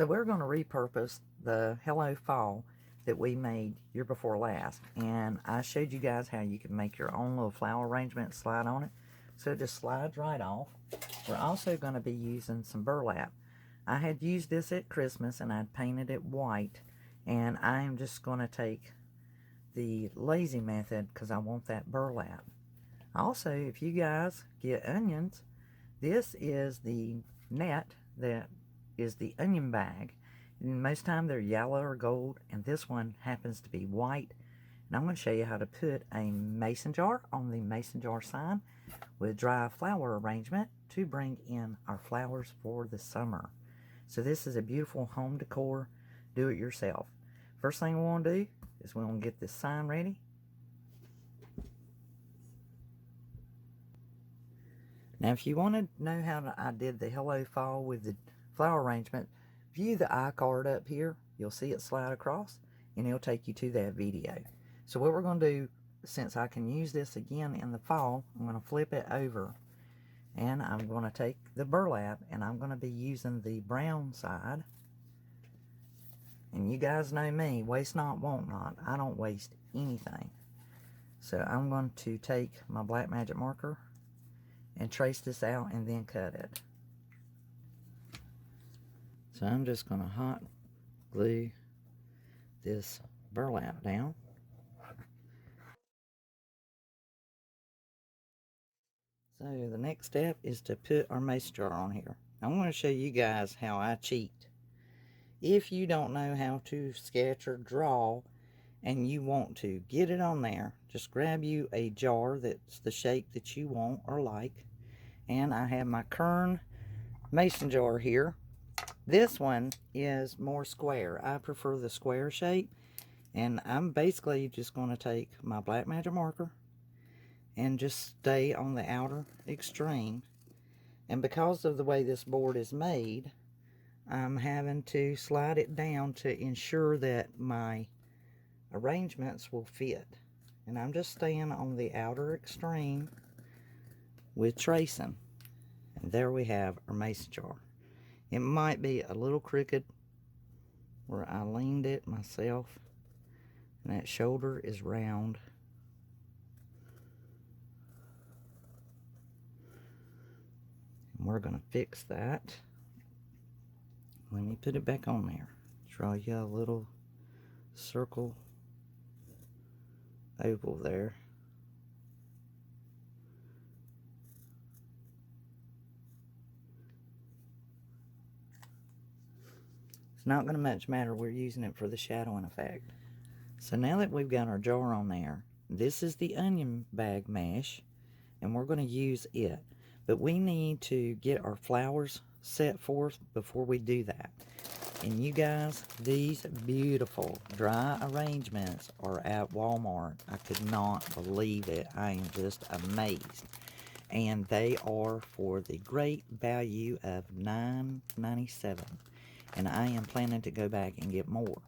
So we're going to repurpose the Hello Fall that we made year before last. And I showed you guys how you can make your own little flower arrangement, slide on it. So it just slides right off. We're also going to be using some burlap. I had used this at Christmas and I'd painted it white. And I am just going to take the lazy method because I want that burlap. Also, if you guys get onions, this is the net that is the onion bag. And most time they're yellow or gold, and this one happens to be white. And I'm going to show you how to put a mason jar on the mason jar sign with dry flower arrangement to bring in our flowers for the summer. So this is a beautiful home decor, do it yourself. First thing we want to do is we want to get this sign ready. Now if you want to know how I did the Hello Fall with the flower arrangement, view the iCard up here. You'll see it slide across and it'll take you to that video. So what we're going to do, since I can use this again in the fall, I'm going to flip it over and I'm going to take the burlap and I'm going to be using the brown side. And you guys know me, waste not, want not. I don't waste anything. So I'm going to take my black magic marker and trace this out and then cut it. So I'm just going to hot glue this burlap down. So the next step is to put our mason jar on here. I'm going to show you guys how I cheat. If you don't know how to sketch or draw and you want to get it on there, just grab you a jar that's the shape that you want or like. And I have my Kern mason jar here. This one is more square. I prefer the square shape. And I'm basically just going to take my black magic marker and just stay on the outer extreme. And because of the way this board is made, I'm having to slide it down to ensure that my arrangements will fit. And I'm just staying on the outer extreme with tracing. And there we have our mason jar. It might be a little crooked where I leaned it myself. And that shoulder is round. And we're going to fix that. Let me put it back on there. Draw you a little circle oval there. It's not going to much matter. We're using it for the shadowing effect. So now that we've got our jar on there, this is the onion bag mesh, and we're going to use it. But we need to get our flowers set forth before we do that. And you guys, these beautiful dry arrangements are at Walmart. I could not believe it. I am just amazed. And they are for the great value of $9.97. And I am planning to go back and get more.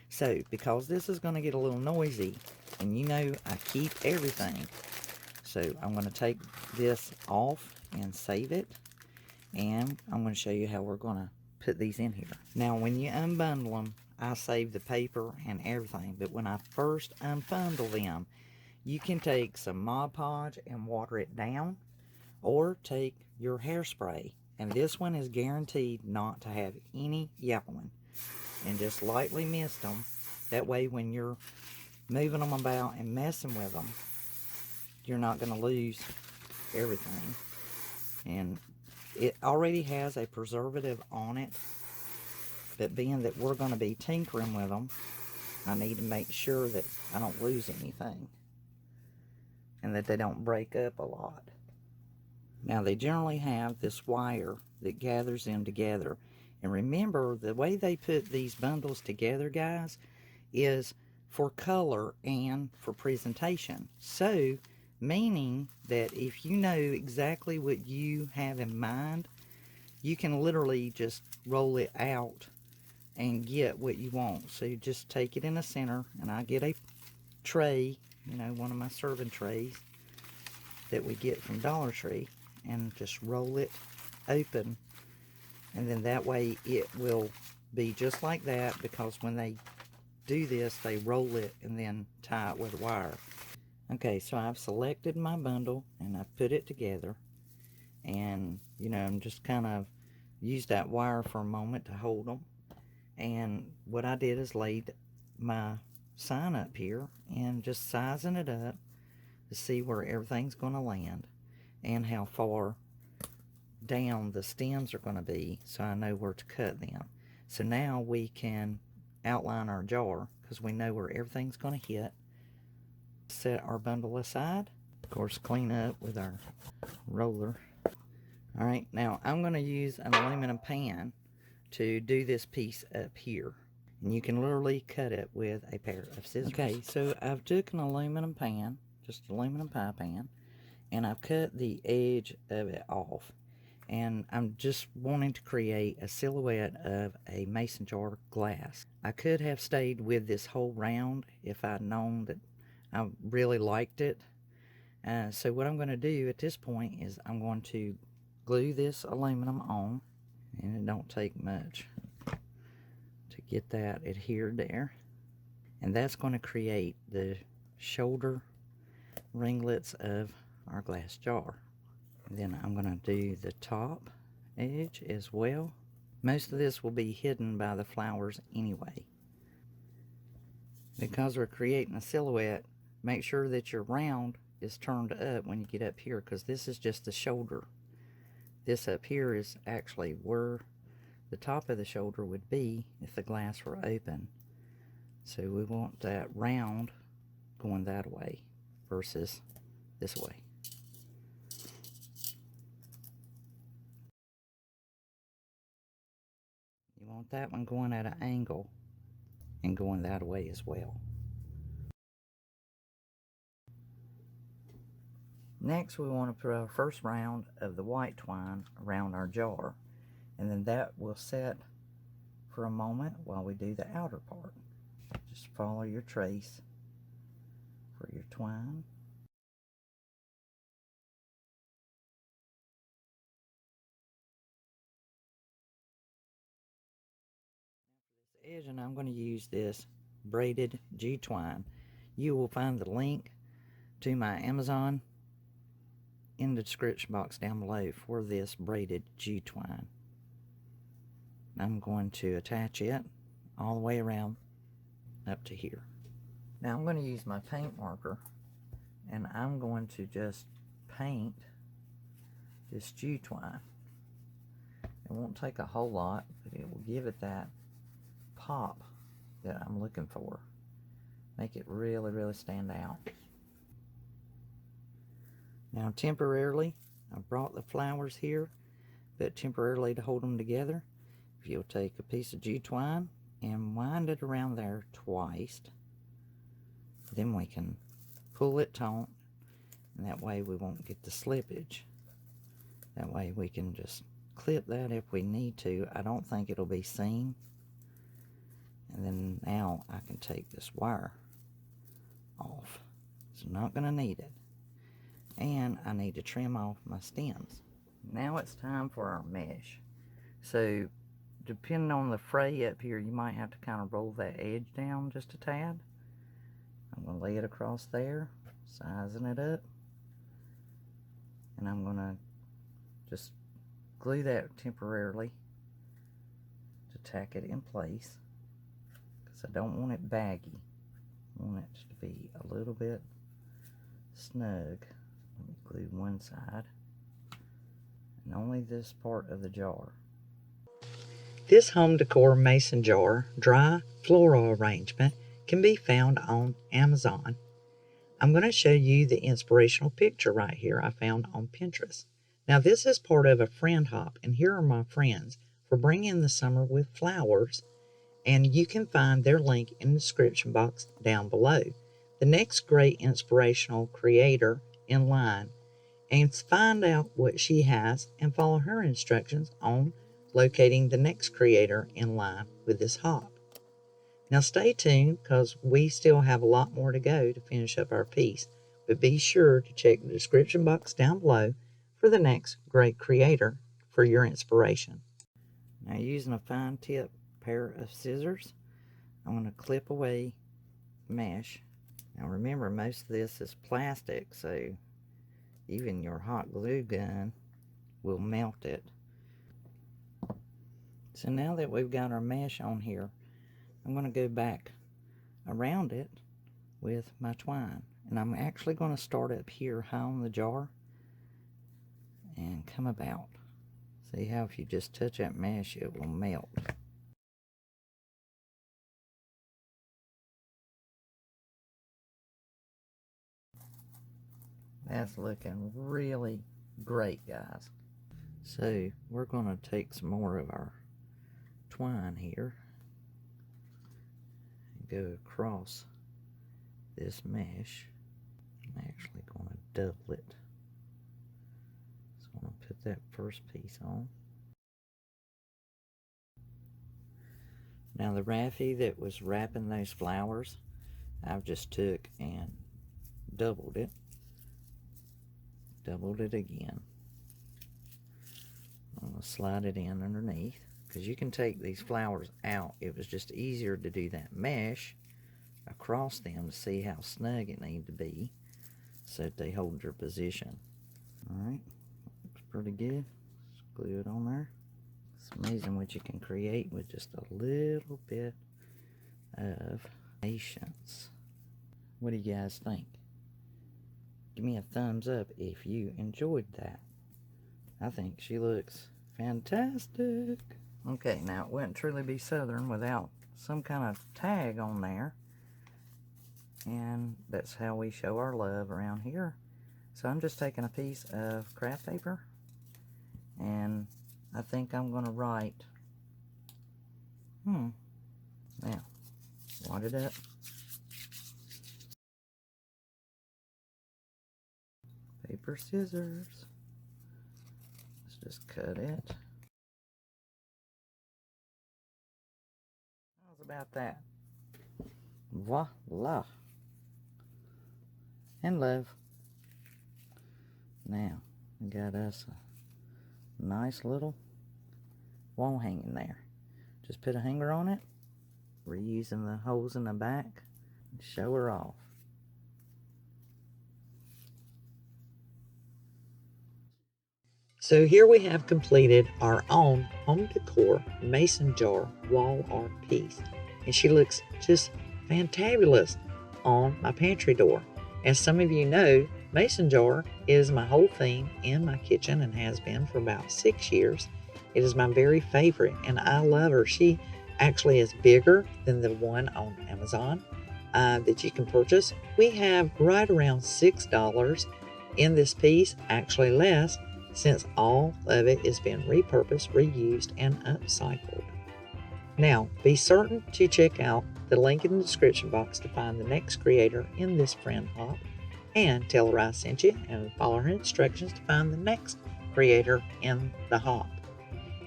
So, because this is going to get a little noisy, and you know I keep everything, so I'm going to take this off and save it, and I'm going to show you how we're going to put these in here. Now, when you unbundle them, I save the paper and everything, but when I first unbundle them, you can take some Mod Podge and water it down, or take your hairspray, and this one is guaranteed not to have any yellowing. And just lightly mist them. That way when you're moving them about and messing with them, you're not going to lose everything. And it already has a preservative on it. But being that we're going to be tinkering with them, I need to make sure that I don't lose anything. And that they don't break up a lot. Now they generally have this wire that gathers them together. And remember, the way they put these bundles together, guys, is for color and for presentation. So, meaning that if you know exactly what you have in mind, you can literally just roll it out and get what you want. So you just take it in the center, and I get a tray, you know, one of my serving trays that we get from Dollar Tree, and just roll it open. And then that way it will be just like that, because when they do this, they roll it and then tie it with wire. Okay, so I've selected my bundle and I've put it together, and you know, I'm just kind of used that wire for a moment to hold them. And what I did is laid my sign up here and just sizing it up to see where everything's going to land and how far down the stems are going to be, so I know where to cut them. So now we can outline our jar because we know where everything's going to hit. Set our bundle aside, of course clean up with our roller. Alright, now I'm going to use an aluminum pan to do this piece up here, and you can literally cut it with a pair of scissors. Okay, so I've took an aluminum pan, just an aluminum pie pan, and I've cut the edge of it off, and I'm just wanting to create a silhouette of a mason jar glass. I could have stayed with this whole round if I'd known that I really liked it. So what I'm going to do at this point is I'm going to glue this aluminum on, and it don't take much to get that adhered there, and that's going to create the shoulder ringlets of our glass jar. And then I'm going to do the top edge as well. Most of this will be hidden by the flowers anyway. Because we're creating a silhouette, make sure that your round is turned up when you get up here, because this is just the shoulder. This up here is actually where the top of the shoulder would be if the glass were open. So we want that round going that way versus this way. You want that one going at an angle and going that way as well. Next, we want to put our first round of the white twine around our jar, and then that will set for a moment while we do the outer part. Just follow your trace for your twine. Now for this edge, and I'm going to use this braided G-twine. You will find the link to my Amazon in the description box down below for this braided G-twine. I'm going to attach it all the way around up to here. Now I'm going to use my paint marker, and I'm going to just paint this G-twine. It won't take a whole lot, but it will give it that pop that I'm looking for. Make it really, really stand out. Now temporarily, I brought the flowers here, but temporarily to hold them together, if you'll take a piece of G-twine and wind it around there twice, then we can pull it taut, and that way we won't get the slippage. That way we can just clip that if we need to. I don't think it'll be seen. And then now I can take this wire off. So I'm not going to need it. And I need to trim off my stems. Now it's time for our mesh. So depending on the fray up here, you might have to kind of roll that edge down just a tad. I'm going to lay it across there, sizing it up, and I'm going to just glue that temporarily to tack it in place, because I don't want it baggy. I want it to be a little bit snug. Let me glue one side, and only this part of the jar. This home decor mason jar dry floral arrangement can be found on Amazon. I'm going to show you the inspirational picture right here I found on Pinterest. Now this is part of a friend hop, and here are my friends for bringing the summer with flowers, and you can find their link in the description box down below. The next great inspirational creator in line, and find out what she has and follow her instructions on locating the next creator in line with this hop. Now stay tuned, because we still have a lot more to go to finish up our piece, but be sure to check the description box down below for the next great creator for your inspiration. Now using a fine tip pair of scissors. I'm going to clip away mesh. Now remember, most of this is plastic, so even your hot glue gun will melt it. So now that we've got our mesh on here, I'm going to go back around it with my twine. And I'm actually going to start up here high on the jar and come about. See how if you just touch that mesh, it will melt. That's looking really great, guys. So we're going to take some more of our twine here and go across this mesh. I'm actually going to double it. So I'm going to put that first piece on. Now the raffia that was wrapping those flowers, I've just took and doubled it again. I'm going to slide it in underneath, because you can take these flowers out. It was just easier to do that mesh across them to see how snug it needed to be so that they hold their position. Alright, looks pretty good. Just glue it on there. It's amazing what you can create with just a little bit of patience. What do you guys think? Give me a thumbs up if you enjoyed that. I think she looks fantastic. Okay, now it wouldn't truly be Southern without some kind of tag on there. And that's how we show our love around here. So I'm just taking a piece of craft paper, and I think I'm going to write, now, wad it up. Paper, scissors. Let's just cut it. How's about that? Voila. And love. Now, we got us a nice little wall hanging there. Just put a hanger on it, reusing the holes in the back, and show her off. So here we have completed our own home decor mason jar wall art piece, and she looks just fantabulous on my pantry door. As some of you know, mason jar is my whole theme in my kitchen and has been for about 6 years. It is my very favorite, and I love her. She actually is bigger than the one on Amazon that you can purchase. We have right around $6 in this piece, actually less, since all of it is being repurposed, reused, and upcycled. Now, be certain to check out the link in the description box to find the next creator in this friend hop, and tell her I sent you, and follow her instructions to find the next creator in the hop.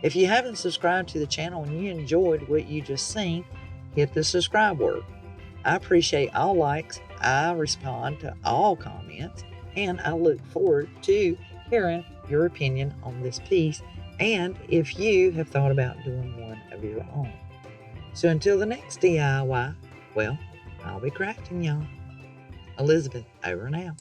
If you haven't subscribed to the channel and you enjoyed what you just seen, hit the subscribe word. I appreciate all likes, I respond to all comments, and I look forward to hearing your opinion on this piece, and if you have thought about doing one of your own. So until the next DIY, well, I'll be crafting, y'all. Elizabeth, over and out.